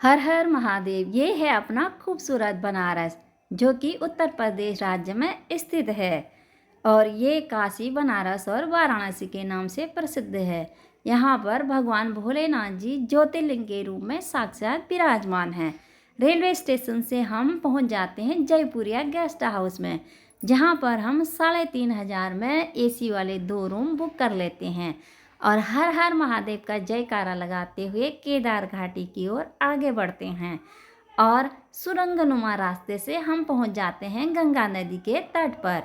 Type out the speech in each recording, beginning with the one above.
हर हर महादेव। ये है अपना खूबसूरत बनारस, जो कि उत्तर प्रदेश राज्य में स्थित है। और ये काशी, बनारस और वाराणसी के नाम से प्रसिद्ध है। यहाँ पर भगवान भोलेनाथ जी ज्योतिर्लिंग के रूप में साक्षात विराजमान हैं। रेलवे स्टेशन से हम पहुँच जाते हैं जयपुरिया गेस्ट हाउस में, जहाँ पर हम 3500 में AC वाले 2 रूम बुक कर लेते हैं और हर हर महादेव का जयकारा लगाते हुए केदार घाटी की ओर आगे बढ़ते हैं। और सुरंगनुमा रास्ते से हम पहुंच जाते हैं गंगा नदी के तट पर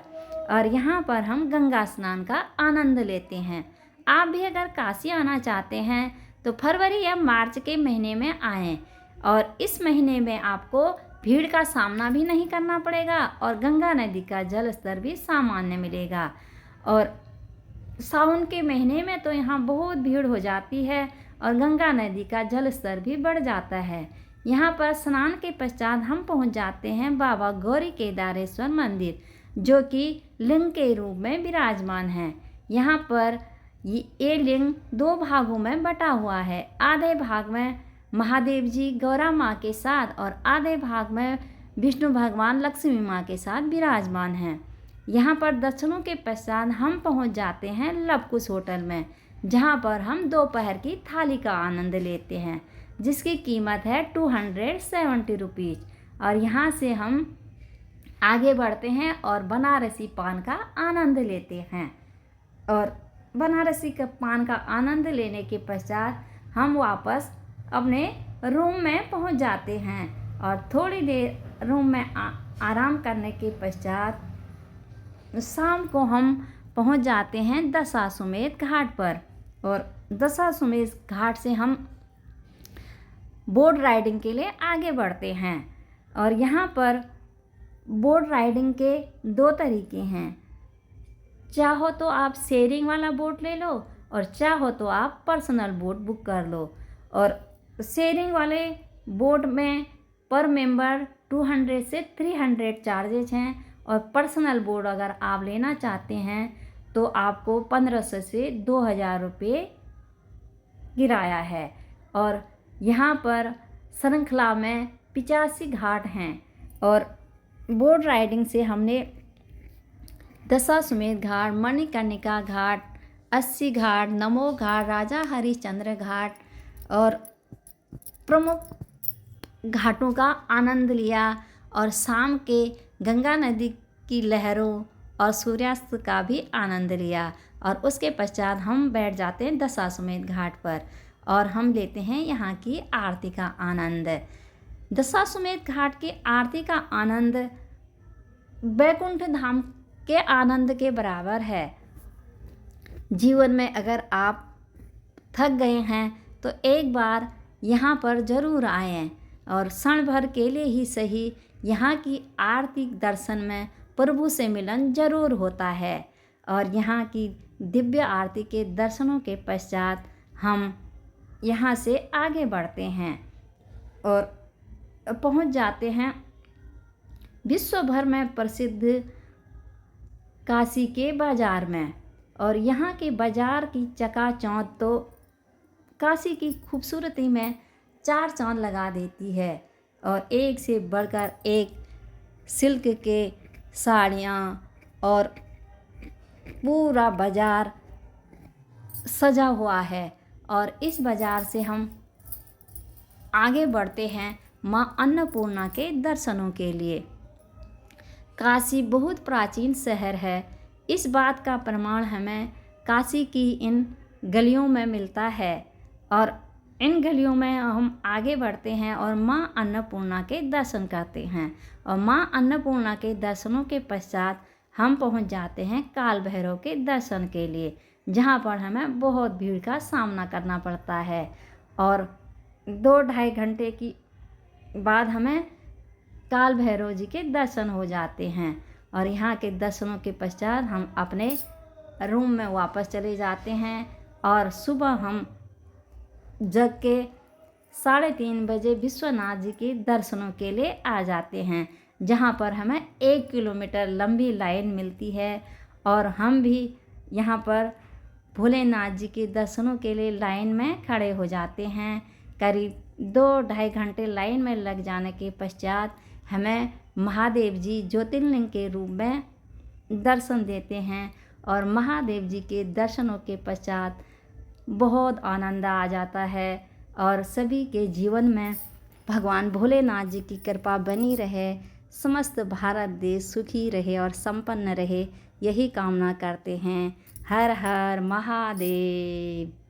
और यहाँ पर हम गंगा स्नान का आनंद लेते हैं। आप भी अगर काशी आना चाहते हैं तो फरवरी या मार्च के महीने में आएँ और इस महीने में आपको भीड़ का सामना भी नहीं करना पड़ेगा और गंगा नदी का जल स्तर भी सामान्य मिलेगा। और सावन के महीने में तो यहाँ बहुत भीड़ हो जाती है और गंगा नदी का जल स्तर भी बढ़ जाता है। यहाँ पर स्नान के पश्चात हम पहुँच जाते हैं बाबा गौरी केदारेश्वर मंदिर, जो कि लिंग के रूप में विराजमान है। यहाँ पर ये लिंग 2 भागों में बटा हुआ है। आधे भाग में महादेव जी गौरा माँ के साथ और आधे भाग में विष्णु भगवान लक्ष्मी माँ के साथ विराजमान हैं। यहाँ पर दर्शनों के पश्चात हम पहुँच जाते हैं लवकुश होटल में, जहाँ पर हम दोपहर की थाली का आनंद लेते हैं, जिसकी कीमत है 270 रुपीज़। और यहाँ से हम आगे बढ़ते हैं और बनारसी पान का आनंद लेते हैं। और बनारसी का पान का आनंद लेने के पश्चात हम वापस अपने रूम में पहुँच जाते हैं और थोड़ी देर रूम में आराम करने के पश्चात शाम को हम पहुंच जाते हैं दशाश्वमेध घाट पर। और दशाश्वमेध घाट से हम बोट राइडिंग के लिए आगे बढ़ते हैं। और यहाँ पर बोट राइडिंग के 2 तरीके हैं। चाहो तो आप शेयरिंग वाला बोट ले लो और चाहो तो आप पर्सनल बोट बुक कर लो। और शेयरिंग वाले बोट में पर मेंबर 200 से 300 चार्जेज हैं और पर्सनल बोट अगर आप लेना चाहते हैं तो आपको 1500 से 2000 रुपये किराया है। और यहाँ पर श्रृंखला में 85 घाट हैं। और बोट राइडिंग से हमने दशाश्वमेध घाट, मणिकर्णिका घाट, 80 घाट, नमो घाट, राजा हरिश्चंद्र घाट और प्रमुख घाटों का आनंद लिया। और शाम के गंगा नदी की लहरों और सूर्यास्त का भी आनंद लिया। और उसके पश्चात हम बैठ जाते हैं दशाश्वमेध घाट पर और हम लेते हैं यहाँ की आरती का आनंद। दशाश्वमेध घाट की आरती का आनंद वैकुंठ धाम के आनंद के बराबर है। जीवन में अगर आप थक गए हैं तो एक बार यहाँ पर ज़रूर आएँ और क्षण भर के लिए ही सही यहाँ की आरती दर्शन में प्रभु से मिलन जरूर होता है। और यहाँ की दिव्य आरती के दर्शनों के पश्चात हम यहाँ से आगे बढ़ते हैं और पहुँच जाते हैं विश्व भर में प्रसिद्ध काशी के बाज़ार में। और यहाँ के बाज़ार की चकाचौंध तो काशी की खूबसूरती में 4 चांद लगा देती है। और एक से बढ़कर एक सिल्क के साड़ियाँ और पूरा बाज़ार सजा हुआ है। और इस बाज़ार से हम आगे बढ़ते हैं माँ अन्नपूर्णा के दर्शनों के लिए। काशी बहुत प्राचीन शहर है। इस बात का प्रमाण हमें काशी की इन गलियों में मिलता है। और इन गलियों में हम आगे बढ़ते हैं और माँ अन्नपूर्णा के दर्शन करते हैं। और माँ अन्नपूर्णा के दर्शनों के पश्चात हम पहुंच जाते हैं काल भैरव के दर्शन के लिए, जहां पर हमें बहुत भीड़ का सामना करना पड़ता है। और 2-2.5 घंटे की बाद हमें काल भैरव जी के दर्शन हो जाते हैं। और यहाँ के दर्शनों के पश्चात हम अपने रूम में वापस चले जाते हैं। और सुबह हम जग के 3:30 बजे विश्वनाथ जी के दर्शनों के लिए आ जाते हैं, जहाँ पर हमें 1 किलोमीटर लंबी लाइन मिलती है। और हम भी यहाँ पर भोलेनाथ जी के दर्शनों के लिए लाइन में खड़े हो जाते हैं। करीब 2-2.5 घंटे लाइन में लग जाने के पश्चात हमें महादेव जी ज्योतिर्लिंग के रूप में दर्शन देते हैं। और महादेव जी के दर्शनों के पश्चात बहुत आनंद आ जाता है और सभी के जीवन में भगवान भोलेनाथ जी की कृपा बनी रहे, समस्त भारत देश सुखी रहे और संपन्न रहे, यही कामना करते हैं। हर हर महादेव।